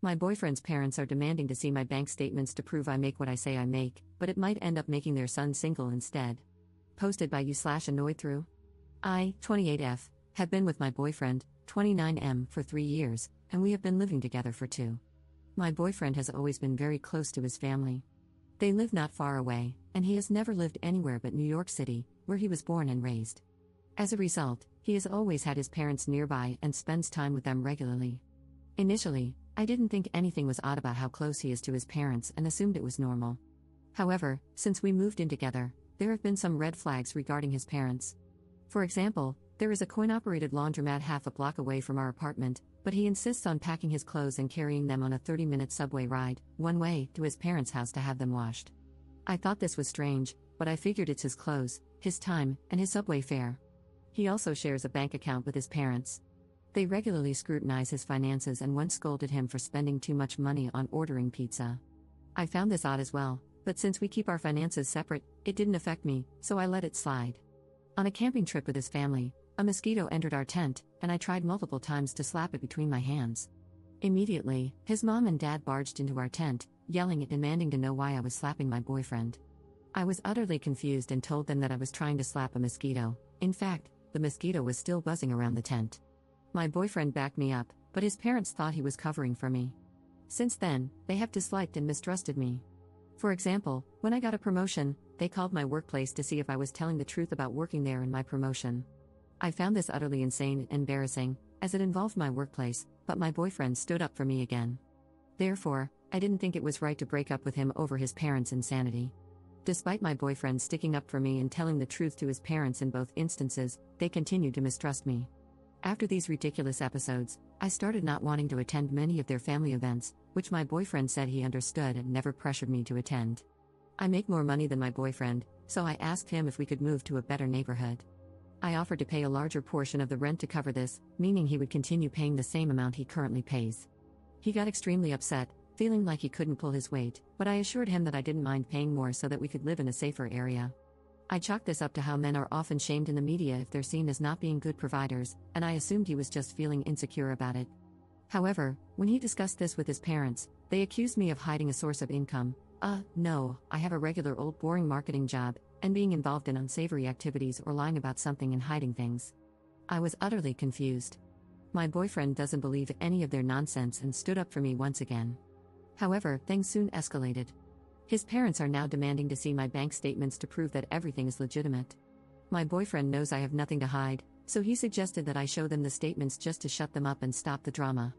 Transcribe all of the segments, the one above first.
My boyfriend's parents are demanding to see my bank statements to prove I make what I say I make, but it might end up making their son single instead. Posted by you/annoyed through. I, 28F, have been with my boyfriend, 29M, for 3 years, and we have been living together for 2. My boyfriend has always been very close to his family. They live not far away, and he has never lived anywhere but New York City, where he was born and raised. As a result, he has always had his parents nearby and spends time with them regularly. Initially, I didn't think anything was odd about how close he is to his parents and assumed it was normal. However, since we moved in together, there have been some red flags regarding his parents. For example, there is a coin-operated laundromat half a block away from our apartment, but he insists on packing his clothes and carrying them on a 30-minute subway ride, one way, to his parents' house to have them washed. I thought this was strange, but I figured it's his clothes, his time, and his subway fare. He also shares a bank account with his parents. They regularly scrutinize his finances and once scolded him for spending too much money on ordering pizza. I found this odd as well, but since we keep our finances separate, it didn't affect me, so I let it slide. On a camping trip with his family, a mosquito entered our tent, and I tried multiple times to slap it between my hands. Immediately, his mom and dad barged into our tent, yelling and demanding to know why I was slapping my boyfriend. I was utterly confused and told them that I was trying to slap a mosquito. In fact, the mosquito was still buzzing around the tent. My boyfriend backed me up, but his parents thought he was covering for me. Since then, they have disliked and mistrusted me. For example, when I got a promotion, they called my workplace to see if I was telling the truth about working there and my promotion. I found this utterly insane and embarrassing, as it involved my workplace, but my boyfriend stood up for me again. Therefore, I didn't think it was right to break up with him over his parents' insanity. Despite my boyfriend sticking up for me and telling the truth to his parents in both instances, they continued to mistrust me. After these ridiculous episodes, I started not wanting to attend many of their family events, which my boyfriend said he understood and never pressured me to attend. I make more money than my boyfriend, so I asked him if we could move to a better neighborhood. I offered to pay a larger portion of the rent to cover this, meaning he would continue paying the same amount he currently pays. He got extremely upset, feeling like he couldn't pull his weight, but I assured him that I didn't mind paying more so that we could live in a safer area. I chalked this up to how men are often shamed in the media if they're seen as not being good providers, and I assumed he was just feeling insecure about it. However, when he discussed this with his parents, they accused me of hiding a source of income. No, I have a regular old boring marketing job, and being involved in unsavory activities or lying about something and hiding things. I was utterly confused. My boyfriend doesn't believe any of their nonsense and stood up for me once again. However, things soon escalated. His parents are now demanding to see my bank statements to prove that everything is legitimate. My boyfriend knows I have nothing to hide, so he suggested that I show them the statements just to shut them up and stop the drama.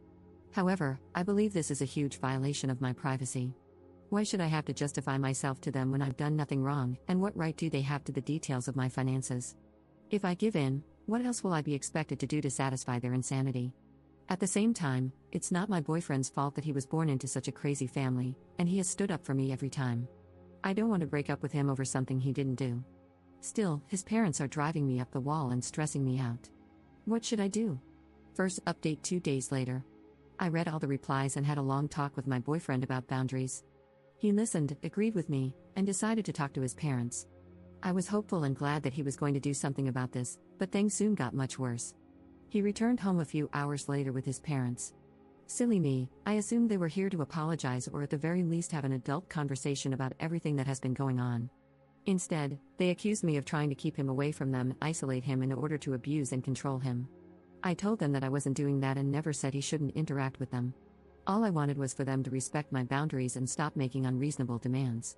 However, I believe this is a huge violation of my privacy. Why should I have to justify myself to them when I've done nothing wrong, and what right do they have to the details of my finances? If I give in, what else will I be expected to do to satisfy their insanity? At the same time, it's not my boyfriend's fault that he was born into such a crazy family, and he has stood up for me every time. I don't want to break up with him over something he didn't do. Still, his parents are driving me up the wall and stressing me out. What should I do? First update 2 days later. I read all the replies and had a long talk with my boyfriend about boundaries. He listened, agreed with me, and decided to talk to his parents. I was hopeful and glad that he was going to do something about this, but things soon got much worse. He returned home a few hours later with his parents. Silly me, I assumed they were here to apologize or at the very least have an adult conversation about everything that has been going on. Instead, they accused me of trying to keep him away from them and isolate him in order to abuse and control him. I told them that I wasn't doing that and never said he shouldn't interact with them. All I wanted was for them to respect my boundaries and stop making unreasonable demands.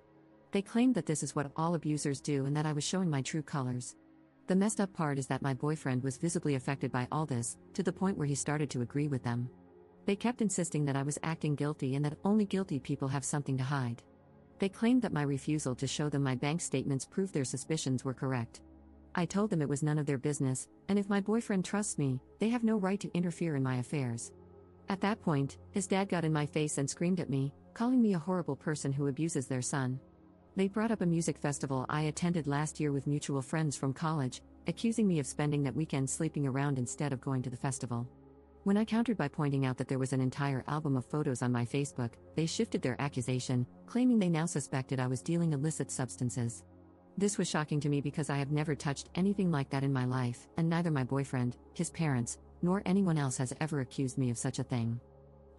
They claimed that this is what all abusers do and that I was showing my true colors. The messed up part is that my boyfriend was visibly affected by all this, to the point where he started to agree with them. They kept insisting that I was acting guilty and that only guilty people have something to hide. They claimed that my refusal to show them my bank statements proved their suspicions were correct. I told them it was none of their business, and if my boyfriend trusts me, they have no right to interfere in my affairs. At that point, his dad got in my face and screamed at me, calling me a horrible person who abuses their son. They brought up a music festival I attended last year with mutual friends from college, accusing me of spending that weekend sleeping around instead of going to the festival. When I countered by pointing out that there was an entire album of photos on my Facebook, they shifted their accusation, claiming they now suspected I was dealing illicit substances. This was shocking to me because I have never touched anything like that in my life, and neither my boyfriend, his parents, nor anyone else has ever accused me of such a thing.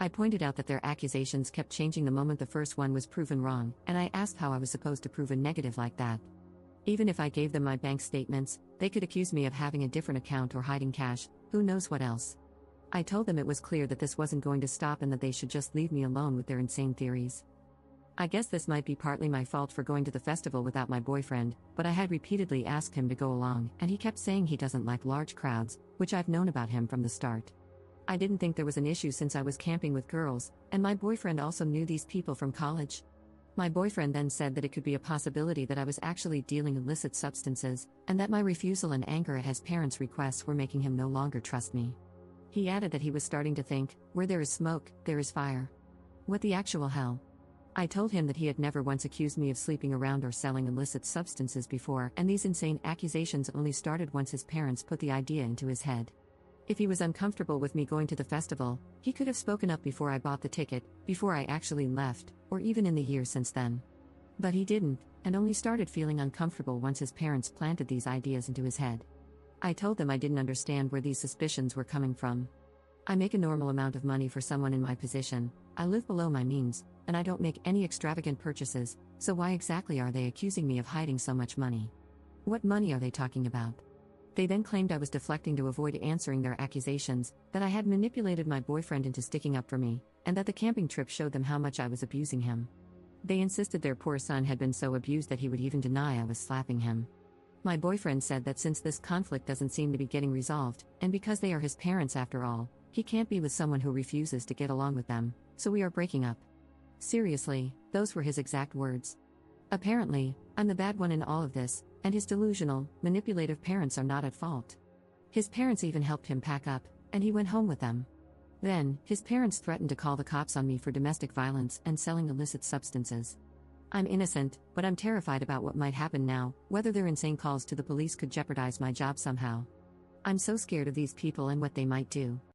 I pointed out that their accusations kept changing the moment the first one was proven wrong, and I asked how I was supposed to prove a negative like that. Even if I gave them my bank statements, they could accuse me of having a different account or hiding cash, who knows what else. I told them it was clear that this wasn't going to stop and that they should just leave me alone with their insane theories. I guess this might be partly my fault for going to the festival without my boyfriend, but I had repeatedly asked him to go along, and he kept saying he doesn't like large crowds, which I've known about him from the start. I didn't think there was an issue since I was camping with girls, and my boyfriend also knew these people from college. My boyfriend then said that it could be a possibility that I was actually dealing illicit substances, and that my refusal and anger at his parents' requests were making him no longer trust me. He added that he was starting to think, where there is smoke, there is fire. What the actual hell? I told him that he had never once accused me of sleeping around or selling illicit substances before, and these insane accusations only started once his parents put the idea into his head. If he was uncomfortable with me going to the festival, he could have spoken up before I bought the ticket, before I actually left, or even in the years since then. But he didn't, and only started feeling uncomfortable once his parents planted these ideas into his head. I told them I didn't understand where these suspicions were coming from. I make a normal amount of money for someone in my position, I live below my means, and I don't make any extravagant purchases, so why exactly are they accusing me of hiding so much money? What money are they talking about? They then claimed I was deflecting to avoid answering their accusations, that I had manipulated my boyfriend into sticking up for me, and that the camping trip showed them how much I was abusing him. They insisted their poor son had been so abused that he would even deny I was slapping him. My boyfriend said that since this conflict doesn't seem to be getting resolved, and because they are his parents after all, he can't be with someone who refuses to get along with them, so we are breaking up. Seriously, those were his exact words. Apparently, I'm the bad one in all of this, and his delusional, manipulative parents are not at fault. His parents even helped him pack up, and he went home with them. Then, his parents threatened to call the cops on me for domestic violence and selling illicit substances. I'm innocent, but I'm terrified about what might happen now, whether their insane calls to the police could jeopardize my job somehow. I'm so scared of these people and what they might do.